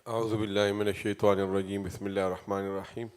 أعوذ بالله من الشيطان الرجيم بسم الله الرحمن الرحيم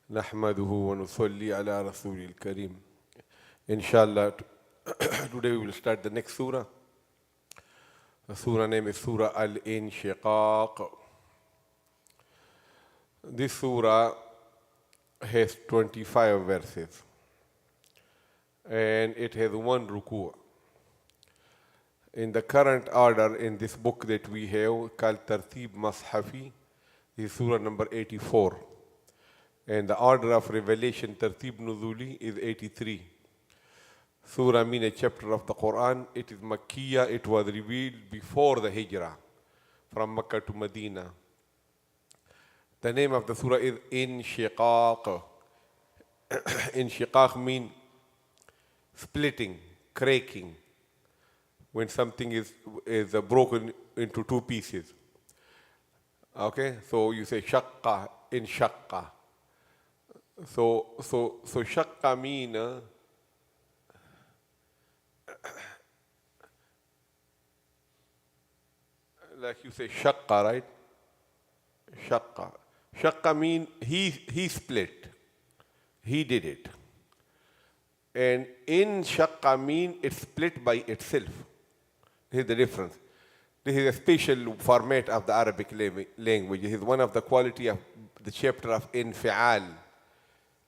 نحمده ونصلي على رسول الكريم. Inshallah, today we will start the next surah. The surah name is Surah Al-Inshiqāq. This surah has 25 verses and it has one ruku'. In the current order in this book that we have called Tartib Mashafi, this is surah number 84. And the order of revelation Tartib Nuzuli is 83. Surah means a chapter of the Qur'an. It is Makkiyah. It was revealed before the Hijrah from Makkah to Medina. The name of the surah is Inshiqāq. Inshiqāq means splitting, cracking. When something is broken into two pieces. Okay, so you say shaqqa, inshaqqa. So shaqqa mean like you say shaqqa, right? Shaqqa. Shaqqa mean he split. He did it. And inshaqqa mean it's split by itself. This is the difference. This is a special format of the Arabic language. This is one of the quality of the chapter of infi'al,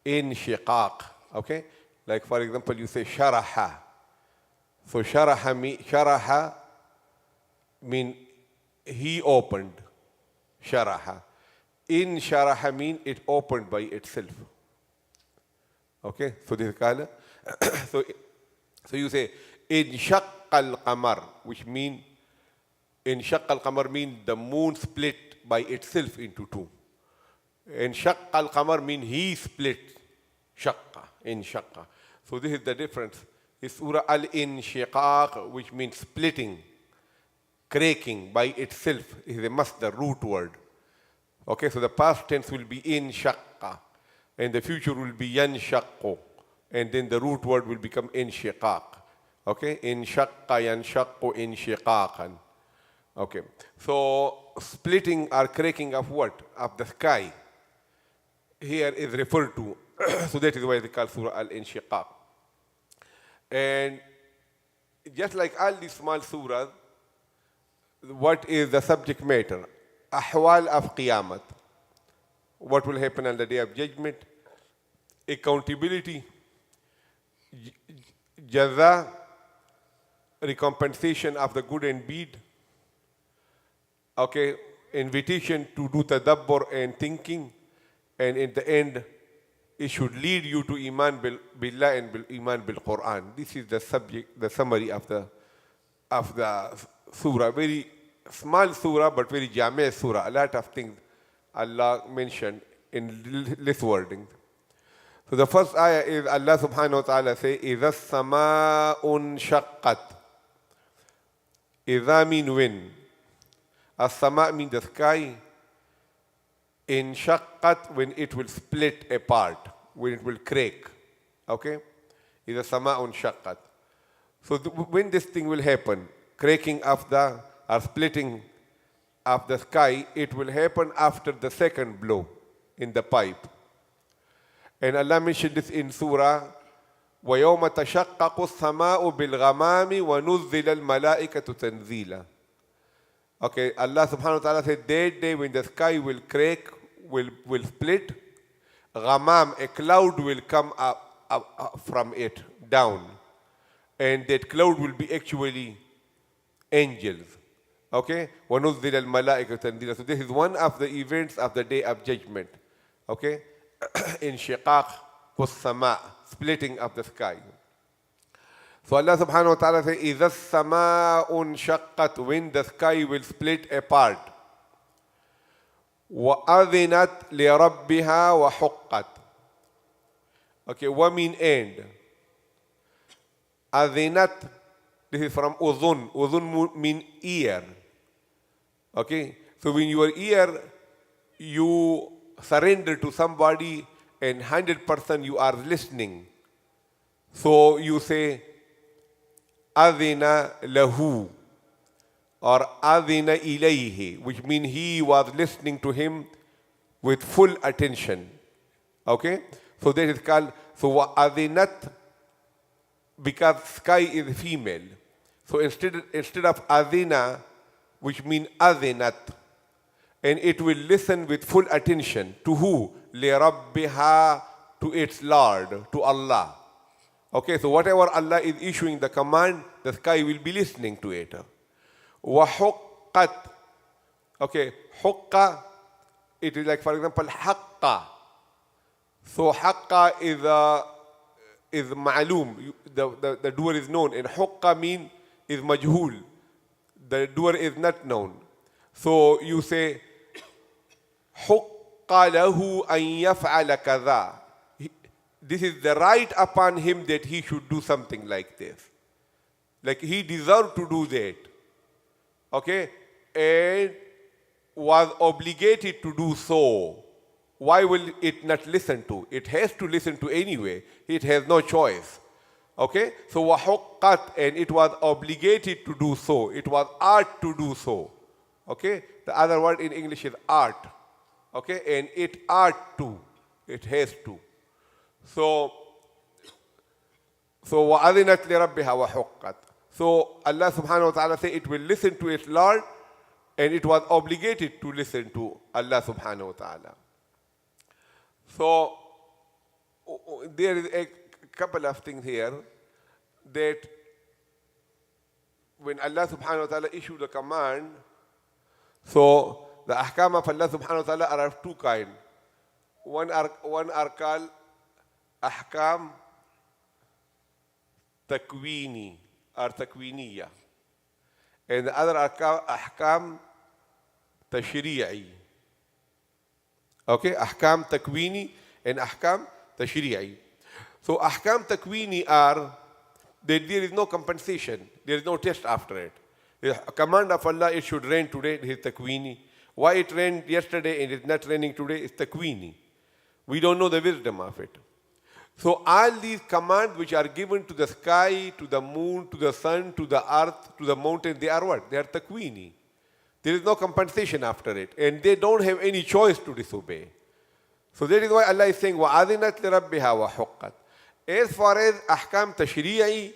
inshiqaq. Okay? Like for example, you say sharaha. So sharaha mean he opened. Sharaha. In sharaha mean it opened by itself. Okay? So this is kala. So you say inshaq al-qamar, which mean inshaq al-qamar mean the moon split by itself into two. Inshaq al-qamar mean he split. Shaqqa, inshaqqa. So this is the difference. It's Surah Al-Inshiqāq, which means splitting, cracking by itself. Is a masdar, root word. Okay, so the past tense will be inshaqqa, and the future will be yanshaqqu, and then the root word will become inshiqāq. Okay, inshaqqa yanshaqqu inshiqāqan. Okay, so splitting or cracking of what? Of the sky. Here is referred to. So that is why they call Surah Al-Inshiqāq. And just like all these small surahs, what is the subject matter? Ahwal of Qiyamat. What will happen on the day of judgment? Accountability. Jaza, recompensation of the good and bad. Okay, invitation to do tadabbur and thinking, and in the end, it should lead you to iman billah and iman bil Qur'an. This is the subject, the summary of the surah. Very small surah, but very jameh surah. A lot of things Allah mentioned in less wording. So the first ayah is Allah subhanahu wa ta'ala say, إِذَا السَّمَاءُ انشَقَّتْ. إِذَا mean when. As-sama' mean the sky. Inshaqqat when it will split apart, when it will crack. Okay? إِذَا السَّمَاءُ انشَقَّتْ. So when this thing will happen, cracking of the, or splitting of the sky, it will happen after the second blow in the pipe. And Allah mentioned this in Surah, وَيَوْمَ تَشَقَّقُ السَّمَاءُ بِالْغَمَامِ وَنُزِّلَ الْمَلَائِكَةُ تَنزِيلًا. Okay, Allah subhanahu wa ta'ala said, that day when the sky will crack, will split, ghamam, a cloud will come up from it, down. And that cloud will be actually angels. Okay? وَنُزِّلَ الْمَلَائِكَةُ تَنزِيلًا. So this is one of the events of the day of judgment. Okay? Inshiqaq was sama, splitting of the sky. So Allah subhanahu wa ta'ala says, إِذَا السَّمَاءُ انشَقَّتْ, when the sky will split apart. وَأَذِنَتْ لِرَبِّهَا وَحُقَّتْ. Okay, what mean end? أَذِنَتْ, this is from uzun. Uzun mean ear. Okay, so when your ear, you surrender to somebody and 100% you are listening. So you say, Adina lahu. or adina ilayhi, which means he was listening to him with full attention. Okay? So that is called, so adinat, because sky is female. So instead of adina, which means adinat, and it will listen with full attention to who? لِرَبِّهَا, to its Lord, to Allah. Okay, so whatever Allah is issuing the command, the sky will be listening to it. وَحُقَّتْ. Okay, حُقَّ, it is like, for example, حَقَّ. So حَقَّ is ma'loom, the doer is known, and حُقَّ mean is majhul, the doer is not known. So you say, حُقَّ لَهُ أَن يَفْعَلَ كَذَا. This is the right upon him that he should do something like this. Like he deserved to do that. Okay? And was obligated to do so. Why will it not listen to? It has to listen to anyway. It has no choice. Okay? So وَحُقَّتْ, and it was obligated to do so. It was art to do so. Okay? The other word in English is art. Okay? And it art to. It has to. So وَأَذِنَتْ لِرَبِّهَا وَحُقَّتْ. So Allah subhanahu wa ta'ala say it will listen to its Lord, and it was obligated to listen to Allah subhanahu wa ta'ala. So there is a couple of things here that when Allah subhanahu wa ta'ala issued a command, so the ahkam of Allah subhanahu wa ta'ala are of two kinds. One are called ahkam takwini or takwiniya, and the other are called ahkam tashri'i. Okay, ahkam takwini and ahkam tashri'i. So ahkam takwini are that there is no compensation, there is no test after it. The command of Allah, it should rain today, it is takwini. Why it rained yesterday and it is not raining today is takwini. We don't know the wisdom of it. So all these commands which are given to the sky, to the moon, to the sun, to the earth, to the mountain, they are what? They are takwini. There is no compensation after it, and they don't have any choice to disobey. So that is why Allah is saying, وَأَذِنَتْ لِرَبِّهَا وَحُقَّتْ. As far as ahkam tashri'i,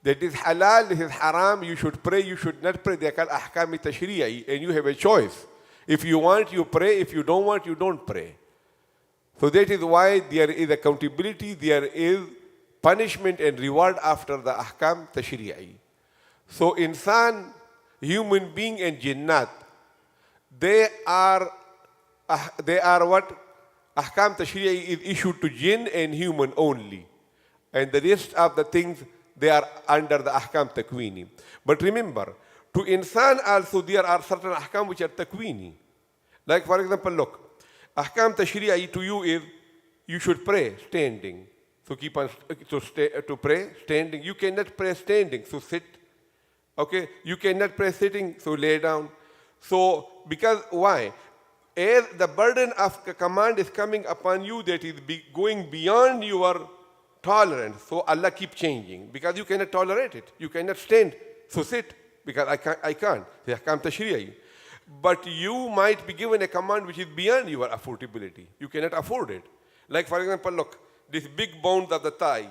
that is halal, this is haram, you should pray, you should not pray, they are called ahkam tashri'i, and you have a choice. If you want, you pray. If you don't want, you don't pray. So that is why there is accountability, there is punishment and reward after the ahkam tashri'i. So insan, human being and jinnat, they are what? Ahkam tashri'i is issued to jinn and human only. And the rest of the things, they are under the ahkam takwini. But remember, to insan also there are certain ahkam which are takwini. Like for example, look, ahkam tashri'i to you is you should pray standing. So keep on to pray standing. You cannot pray standing, so sit. Okay, you cannot pray sitting, so lay down. So because why? As the burden of the command is coming upon you, that is going beyond your tolerance. So Allah keep changing because you cannot tolerate it. You cannot stand, so sit because I can't. The ahkam tashri'i. But you might be given a command which is beyond your affordability. You cannot afford it. Like for example, look, this big bone of the thigh,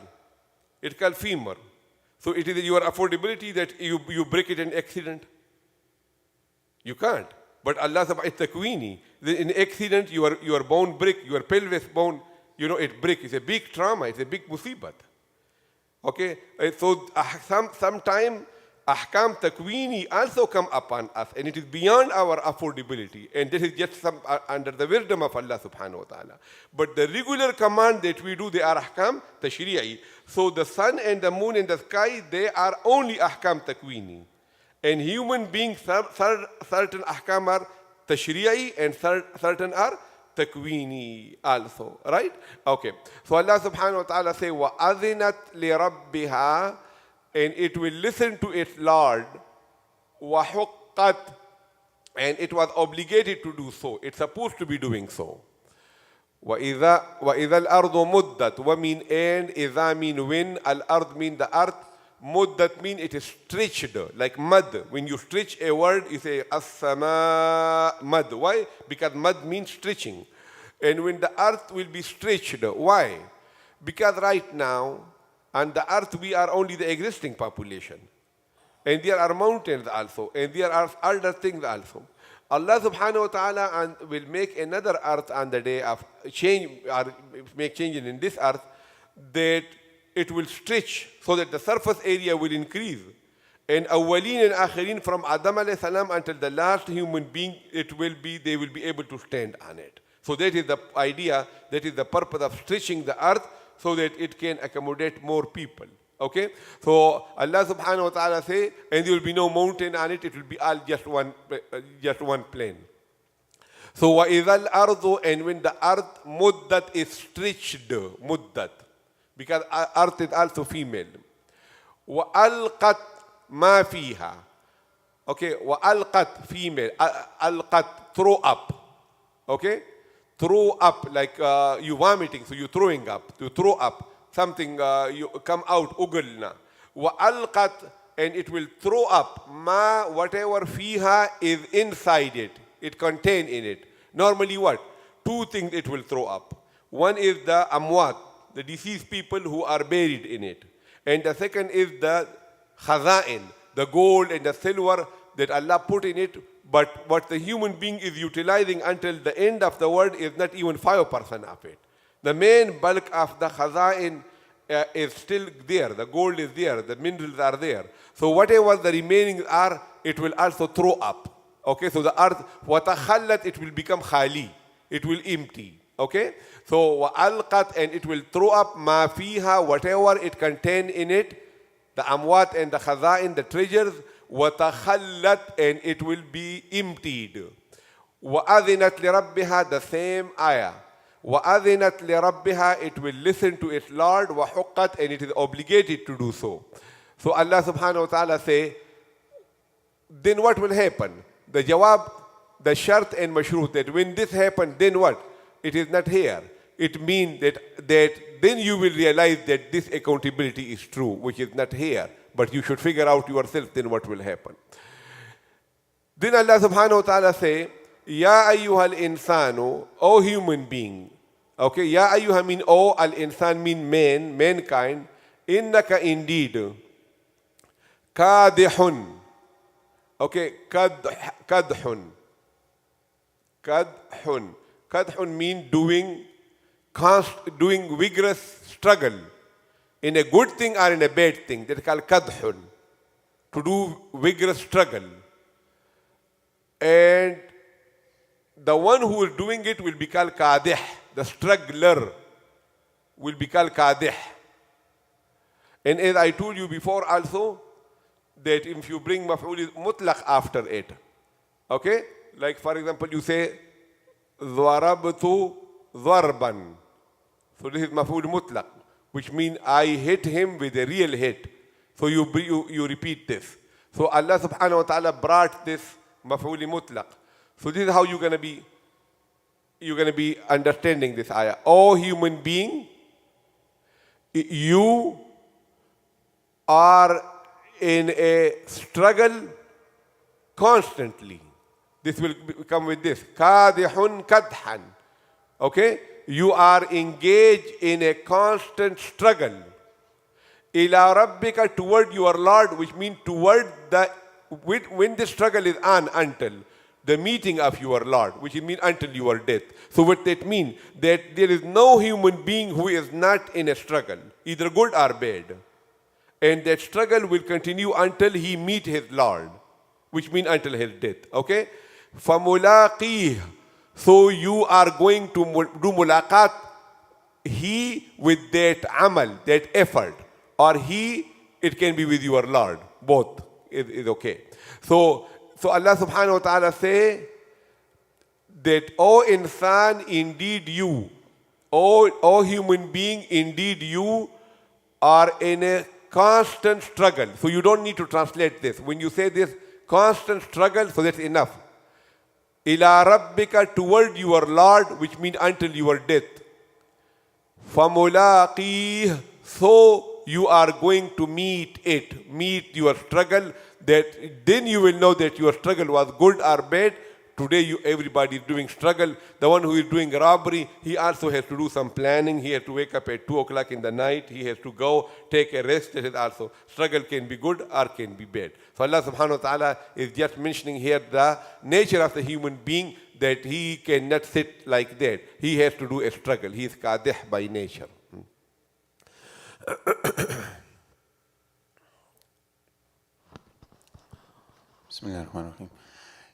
it's called femur. So it is your affordability that you break it in accident. You can't. But Allah subhanahu wa ta'ala, it's takwini. In accident, your bone break, your pelvis bone, it break. It's a big trauma. It's a big musibat. Okay? So sometime ahkam takwini also come upon us, and it is beyond our affordability. And this is just under the wisdom of Allah subhanahu wa ta'ala. But the regular command that we do, they are ahkam tashri'i. So the sun and the moon and the sky, they are only ahkam takwini. And human beings, certain ahkam are tashri'i and certain are takwini also. Right? Okay. So Allah subhanahu wa ta'ala say, وَأَذِنَتْ لِرَبِّهَا, and it will listen to its Lord, وَحُقَّتْ, and it was obligated to do so. It's supposed to be doing so. وَإِذَا الْأَرْضُ مُدَّتْ, وَمِنْ and, إِذَا mean when, al-ard mean the earth, Muddat means it is stretched, like mud. When you stretch a word, you say as-sama mud. Why? Because mud means stretching. And when the earth will be stretched, why? Because right now, on the earth we are only the existing population. And there are mountains also, and there are other things also. Allah subhanahu wa ta'ala will make another earth on the day of change, or make changes in this earth, that it will stretch so that the surface area will increase. And awwaleen and akhirin, from Adam alayhi salam until the last human being, they will be able to stand on it. So that is the idea, that is the purpose of stretching the earth so that it can accommodate more people. Okay? So Allah subhanahu wa ta'ala say, and there will be no mountain on it, it will be all just one plain. So وَإِذَا الْأَرْضُ, and when the earth muddat is stretched, muddat, because earth is also female. وَأَلْقَتْ مَا فِيهَا. Okay, وَأَلْقَتْ female, أَلْقَتْ throw up. Okay? Throw up, like you vomiting, so you throwing up, to throw up. Something you come out, ugalna. وَأَلْقَتْ, and it will throw up ma, whatever fiha is inside it. It contains in it. Normally what? Two things it will throw up. One is the amwat, the deceased people who are buried in it. And the second is the khaza'in, the gold and the silver that Allah put in it. But what the human being is utilizing until the end of the world is not even 5% of it. The main bulk of the khaza'in is still there. The gold is there. The minerals are there. So whatever the remaining are, it will also throw up. Okay, so the earth, وَتَخَلَّتْ, it will become khali. It will empty. Okay, so وَأَلْقَتْ, and it will throw up ma fiha, whatever it contains in it, the amwat and the khaza'in, the treasures, وَتَخَلَّتْ, and it will be emptied. وَأَذِنَتْ لِرَبِّهَا, the same ayah. وَأَذِنَتْ لِرَبِّهَا, it will listen to its Lord, وَحُقَّتْ, and it is obligated to do so. So Allah subhanahu wa ta'ala say, then what will happen? The jawab, the shart and mashrut, that when this happens, then what? It is not here. It means that then you will realize that this accountability is true, which is not here. But you should figure out yourself then what will happen. Then Allah subhanahu wa ta'ala say, Ya ayyuhal insanu, O human being. Okay, Ya ayyuha mean O, al insan mean man, mankind. Innaka indeed. Kadihun. Okay, kadhun. Kadhun. Kadhun mean doing vigorous struggle in a good thing or in a bad thing. That is called kadhun. To do vigorous struggle. And the one who is doing it will be called kadih. The struggler will be called kadih. And as I told you before also, that if you bring maf'ul mutlaq after it, okay? Like for example, you say, ضربت ضربا. So this is maf'ul mutlaq, which means I hit him with a real hit. So you repeat this. So Allah subhanahu wa ta'ala brought this maf'ul mutlaq. So this is how you're gonna be understanding this ayah. O human being, you are in a struggle constantly. This will come with this. Kadihun kadhan. Okay? You are engaged in a constant struggle. Ila rabbika, toward your Lord, which means toward when the struggle is on, until the meeting of your Lord, which means until your death. So what that means? That there is no human being who is not in a struggle, either good or bad. And that struggle will continue until he meet his Lord, which means until his death. Okay? فَمُلَاقِيهِ, so you are going to do mulaqat, he with that amal, that effort, or it can be with your Lord. Both is okay. So Allah subhanahu wa ta'ala say that, O insan, indeed you, O human being, indeed you are in a constant struggle. So you don't need to translate this. When you say this constant struggle, so that's enough. Ila rabbika, toward your Lord, which means until your death. Famulaqih, so you are going to meet your struggle, that then you will know that your struggle was good or bad. Today everybody is doing struggle. The one who is doing robbery, he also has to do some planning. He has to wake up at 2 o'clock in the night. He has to go take a rest. That is also, struggle can be good or can be bad. So Allah subhanahu wa ta'ala is just mentioning here the nature of the human being, that he cannot sit like that. He has to do a struggle. He is qadih by nature. Bismillah ar-Rahman ar-Rahim.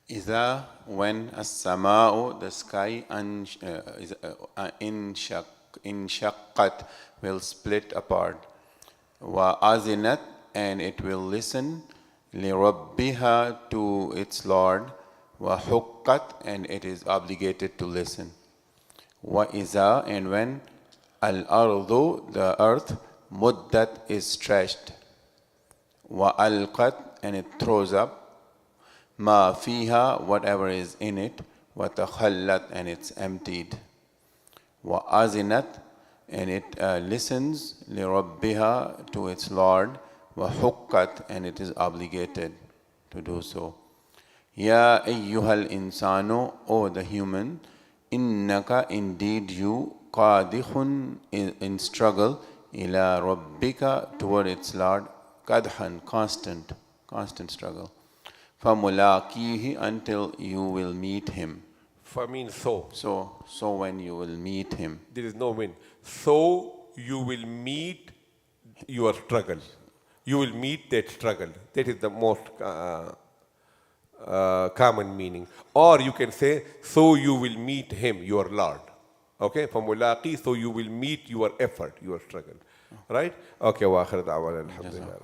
إذا when السماء the sky انشقت will split apart, وأذنت and it will listen, لربها to its Lord, وحقت and it is obligated to listen, وإذا and when الأرض the earth مدت is stretched, وألقت and it throws up, ما فيها whatever is in it, وتخلت and it's emptied, وأذنت and it listens, لربها to its Lord, وحقت and it is obligated to do so. يا أيها الإنسان, O the human, إنك indeed you, قادح in struggle, إلى ربك toward its Lord, قدحا constant struggle. فَمُلَاقِيهِ until you will meet him. For means so. So when you will meet him. There is no when. So you will meet your struggle. You will meet that struggle. That is the most common meaning. Or you can say, so you will meet him, your Lord. Okay? فَمُلَاقِي, so you will meet your effort, your struggle. Right? Okay, وآخر دعوانا الحمد لله.